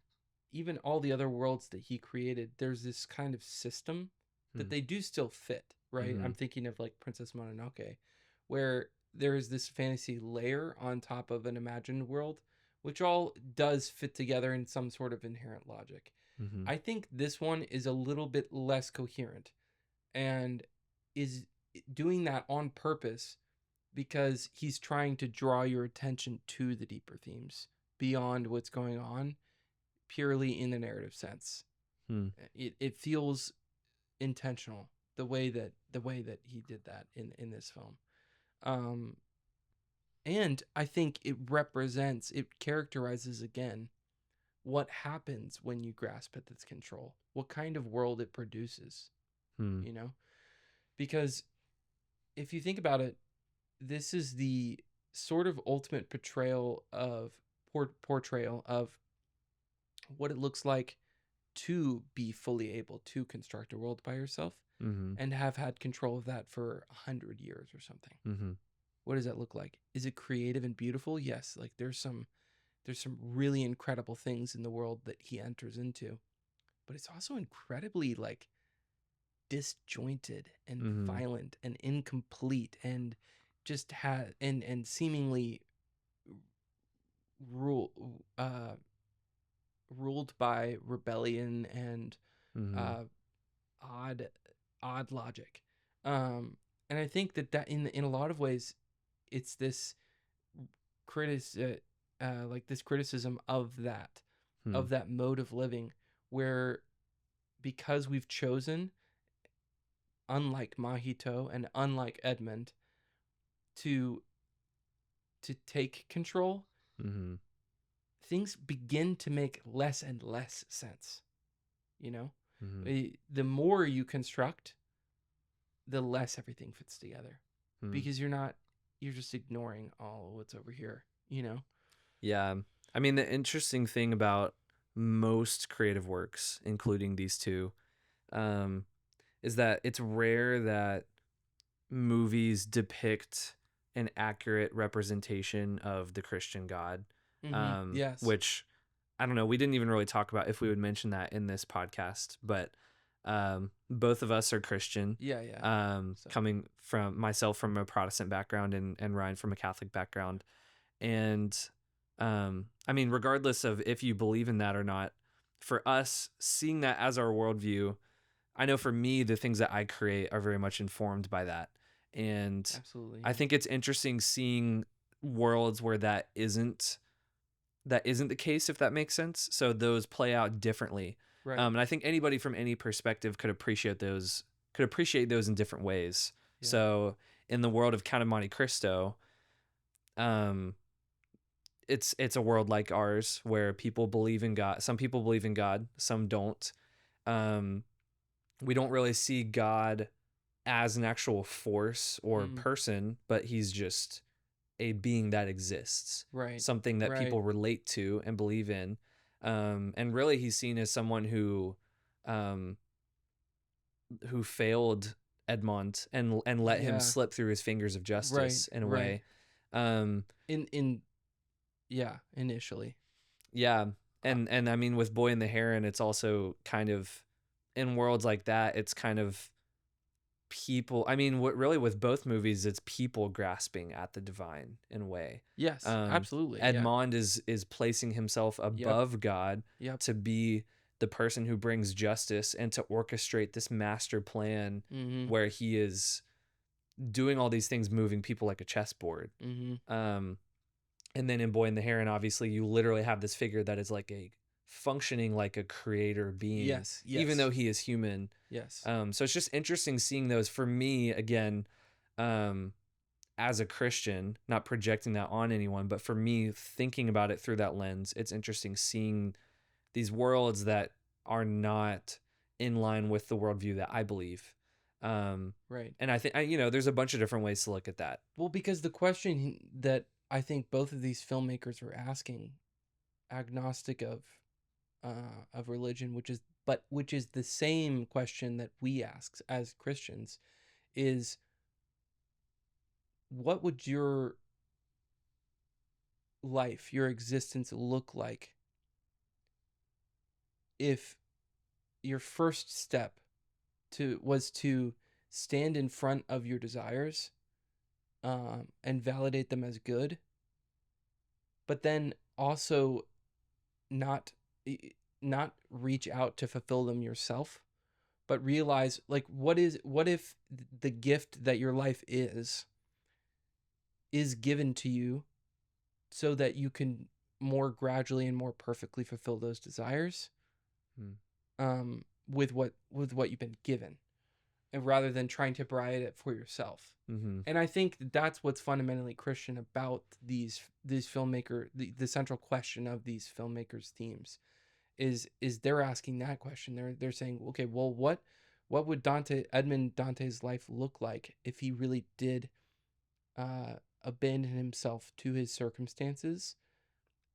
S2: even all the other worlds that he created, there's this kind of system that they do still fit, right? I'm thinking of like Princess Mononoke, where there is this fantasy layer on top of an imagined world, which all does fit together in some sort of inherent logic. I think this one is a little bit less coherent and is doing that on purpose because he's trying to draw your attention to the deeper themes beyond what's going on purely in the narrative sense. It feels intentional the way that he did that in this film. And I think it characterizes again what happens when you grasp at its control, what kind of world it produces, Because if you think about it, this is the sort of ultimate portrayal of what it looks like to be fully able to construct a world by yourself
S1: Mm-hmm.
S2: and have had control of that for 100 years or something.
S1: Mm-hmm.
S2: What does that look like? Is it creative and beautiful? Yes. Like there's some really incredible things in the world that he enters into, but it's also incredibly like disjointed and
S1: Mm-hmm.
S2: violent and incomplete and just and seemingly rule ruled by rebellion and
S1: Mm-hmm.
S2: uh, odd logic. Um, and I think that in a lot of ways, it's this critic like this criticism
S1: Hmm.
S2: of that mode of living, where because we've chosen, unlike Mahito and unlike Edmund, to take control,
S1: Mm-hmm.
S2: things begin to make less and less sense. You know,
S1: Mm-hmm.
S2: the more you construct, the less everything fits together,
S1: Hmm.
S2: because you're just ignoring all what's over here. You know.
S1: Yeah. I mean, the interesting thing about most creative works, including these two, um, is that it's rare that movies depict an accurate representation of the Christian God,
S2: Mm-hmm. Yes.
S1: which I don't know. We didn't even really talk about if we would mention that in this podcast, but both of us are Christian.
S2: Yeah. Yeah. So.
S1: Coming from myself from a Protestant background and Ryan from a Catholic background. And I mean, regardless of if you believe in that or not, for us, seeing that as our worldview, I know for me, the things that I create are very much informed by that. And
S2: Absolutely.
S1: I
S2: Yeah.
S1: think it's interesting seeing worlds where that isn't the case, if that makes sense. So those play out differently.
S2: Right.
S1: And I think anybody from any perspective could appreciate those in different ways.
S2: Yeah.
S1: So in the world of Count of Monte Cristo, um, it's a world like ours where people believe in God. Some people believe in God, some don't. Um, we don't really see God as an actual force or
S2: Mm.
S1: person, but he's just a being that exists,
S2: Right.
S1: something that
S2: Right.
S1: people relate to and believe in. And really, he's seen as someone um, who failed Edmond and let him
S2: Yeah.
S1: slip through his fingers of
S2: Right.
S1: justice in a
S2: Right.
S1: way. Um,
S2: Yeah. Initially.
S1: yeah, and I mean, with Boy and the Heron, it's also kind of in worlds like that. It's kind of people. I mean, what really with both movies, it's people grasping at the divine in a way.
S2: Yes. Absolutely. Yeah.
S1: Edmond is placing himself above God
S2: Yep.
S1: to be the person who brings justice and to orchestrate this master plan
S2: Mm-hmm.
S1: where he is doing all these things, moving people like a chessboard.
S2: Mm-hmm.
S1: And then in Boy and the Heron, obviously, you literally have this figure that is like a functioning like a creator being,
S2: Yes. Yes.
S1: even though he is human.
S2: Yes.
S1: So it's just interesting seeing those. For me, again, as a Christian, not projecting that on anyone, but for me, thinking about it through that lens, it's interesting seeing these worlds that are not in line with the worldview that I believe.
S2: Right.
S1: And I think, there's a bunch of different ways to look at that.
S2: Well, because the question that I think both of these filmmakers are asking, agnostic of religion, which is the same question that we ask as Christians, is what would your life, your existence look like if your first step was to stand in front of your desires, and validate them as good, but then also not reach out to fulfill them yourself, but realize, like, what if the gift that your life is given to you so that you can more gradually and more perfectly fulfill those desires,
S1: Hmm.
S2: with what you've been given, and rather than trying to provide it for yourself.
S1: Mm-hmm.
S2: And I think that's what's fundamentally Christian about these filmmaker, the central question of these filmmakers' themes is they're asking that question. They're saying, okay, well, what would Edmond Dante's life look like if he really did abandon himself to his circumstances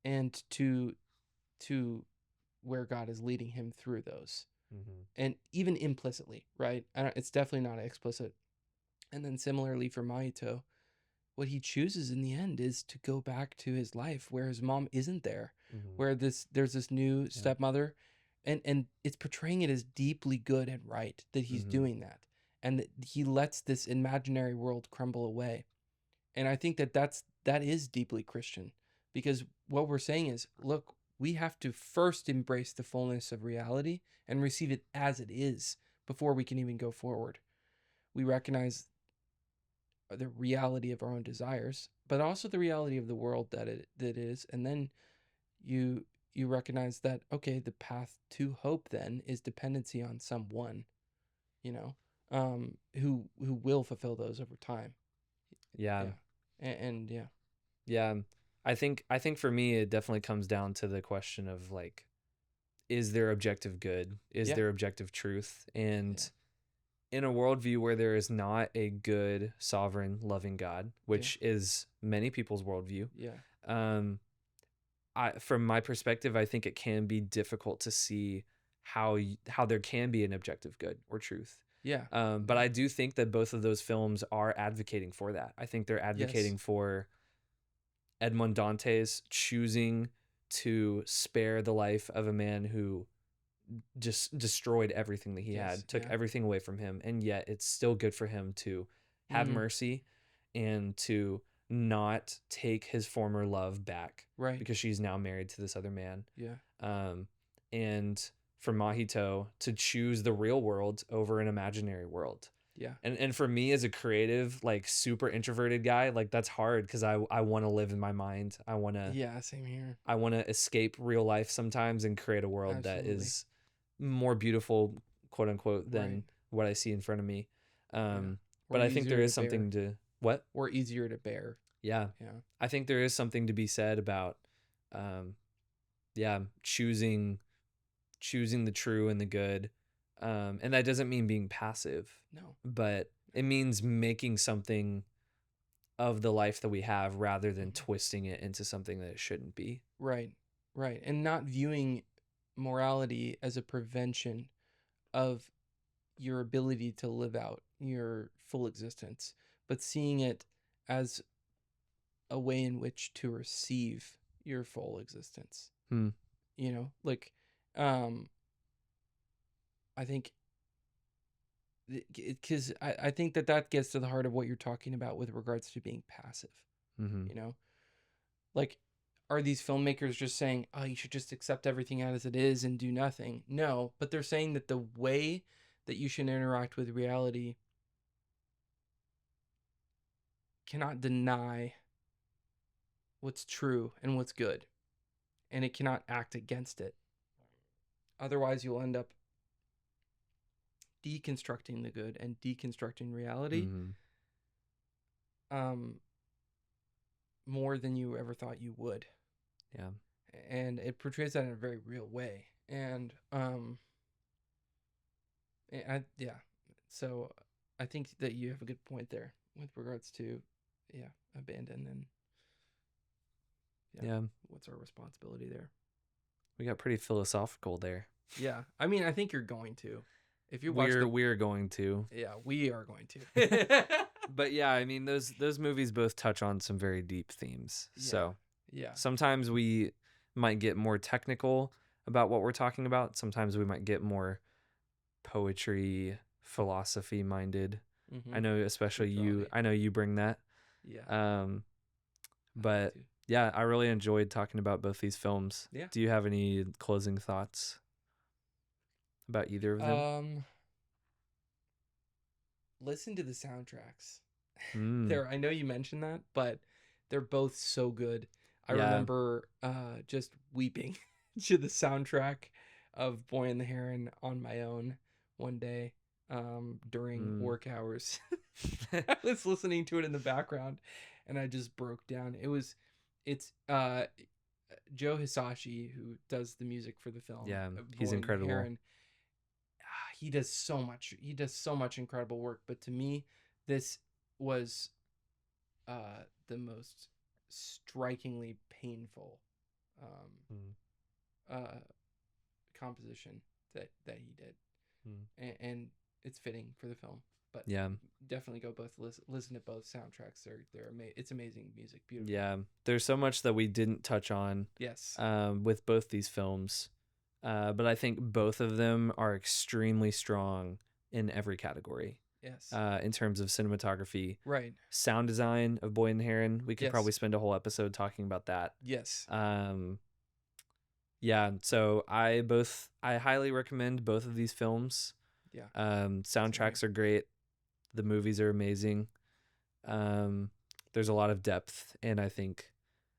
S2: and to where God is leading him through those, and even implicitly, right? It's definitely not explicit. And then similarly for Mahito, what he chooses in the end is to go back to his life where his mom isn't there, where there's this new stepmother, and it's portraying it as deeply good and right that he's doing that, and that he lets this imaginary world crumble away. And I think that is deeply Christian, because what we're saying is, look, we have to first embrace the fullness of reality and receive it as it is before we can even go forward. We recognize the reality of our own desires, but also the reality of the world that is, and then you recognize that, okay, the path to hope then is dependency on someone, who will fulfill those over time.
S1: Yeah.
S2: And yeah.
S1: Yeah. I think for me it definitely comes down to the question of like, is there objective good? Is there objective truth? And in a worldview where there is not a good, sovereign, loving God, which is many people's worldview, from my perspective, I think it can be difficult to see how there can be an objective good or truth. But I do think that both of those films are advocating for that. I think they're advocating for Edmond Dante's choosing to spare the life of a man who just destroyed everything that he had, took everything away from him, and yet it's still good for him to have mercy and to not take his former love back,
S2: right?
S1: Because she's now married to this other man. And for Mahito to choose the real world over an imaginary world. And for me as a creative, like super introverted guy, like that's hard because I want to live in my mind. I want to
S2: same here.
S1: I want to escape real life sometimes and create a world that is more beautiful, quote unquote, than what I see in front of me. But I think there is something to what?
S2: Or easier to bear.
S1: Yeah. I think there is something to be said about choosing the true and the good. And that doesn't mean being passive.
S2: No.
S1: But it means making something of the life that we have rather than twisting it into something that it shouldn't be.
S2: Right. And not viewing morality as a prevention of your ability to live out your full existence, but seeing it as a way in which to receive your full existence. Like, I think, because I think that gets to the heart of what you're talking about with regards to being passive. Like, are these filmmakers just saying, oh, you should just accept everything as it is and do nothing? No, but they're saying that the way that you should interact with reality cannot deny what's true and what's good, and it cannot act against it. Otherwise, you'll end up deconstructing the good and deconstructing reality more than you ever thought you would. And it portrays that in a very real way. And so I think that you have a good point there with regards to abandon and what's our responsibility there.
S1: We got pretty philosophical there.
S2: I mean, I think you're going to. If you watch
S1: we're going to.
S2: Yeah, we are going to.
S1: But yeah, I mean those movies both touch on some very deep themes. So sometimes we might get more technical about what we're talking about. Sometimes we might get more poetry, philosophy minded. I know especially you. I know you bring that. But yeah, I really enjoyed talking about both these films. Do you have any closing thoughts about either of them?
S2: Listen to the soundtracks. I know you mentioned that, but they're both so good. I remember just weeping to the soundtrack of Boy and the Heron on my own one day during work hours. I was listening to it in the background and I just broke down. It's Joe Hisashi, who does the music for the film.
S1: Yeah, he's incredible.
S2: Heron. he does so much. He does so much incredible work. But to me, this was the most strikingly painful composition that he did, and it's fitting for the film. But
S1: Yeah.
S2: definitely go both listen to both soundtracks. It's amazing music, beautiful.
S1: Yeah. There's so much that we didn't touch on.
S2: Yes.
S1: With both these films, but I think both of them are extremely strong in every category.
S2: Yes.
S1: In terms of cinematography,
S2: Right.
S1: sound design of Boy and Heron, we could
S2: Yes.
S1: probably spend a whole episode talking about that.
S2: Yes.
S1: Yeah. So I highly recommend both of these films.
S2: Yeah.
S1: Soundtracks are great. The movies are amazing. There's a lot of depth, and I think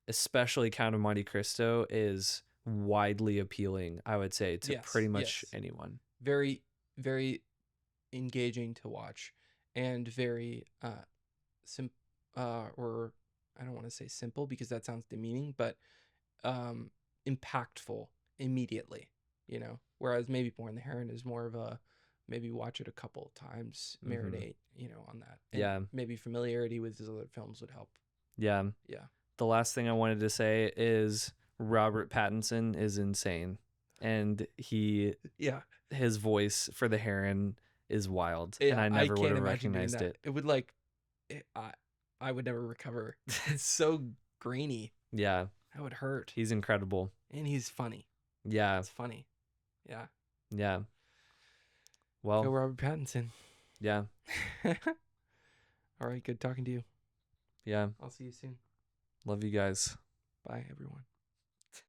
S1: especially Count of Monte Cristo is widely appealing, I would say, to pretty much anyone.
S2: Very, very engaging to watch, and very or I don't want to say simple because that sounds demeaning, but impactful immediately, whereas maybe Born the Heron is more of a maybe watch it a couple of times, marinate, on that. And maybe familiarity with his other films would help.
S1: Yeah. The last thing I wanted to say is Robert Pattinson is insane, and his voice for the Heron is wild, and I never would have recognized it.
S2: It would I would never recover. It's so grainy.
S1: Yeah,
S2: that would hurt.
S1: He's incredible,
S2: and he's funny.
S1: Yeah,
S2: it's funny.
S1: Yeah. Well,
S2: go Robert Pattinson.
S1: Yeah.
S2: All right, good talking to you.
S1: Yeah.
S2: I'll see you soon.
S1: Love you guys.
S2: Bye, everyone.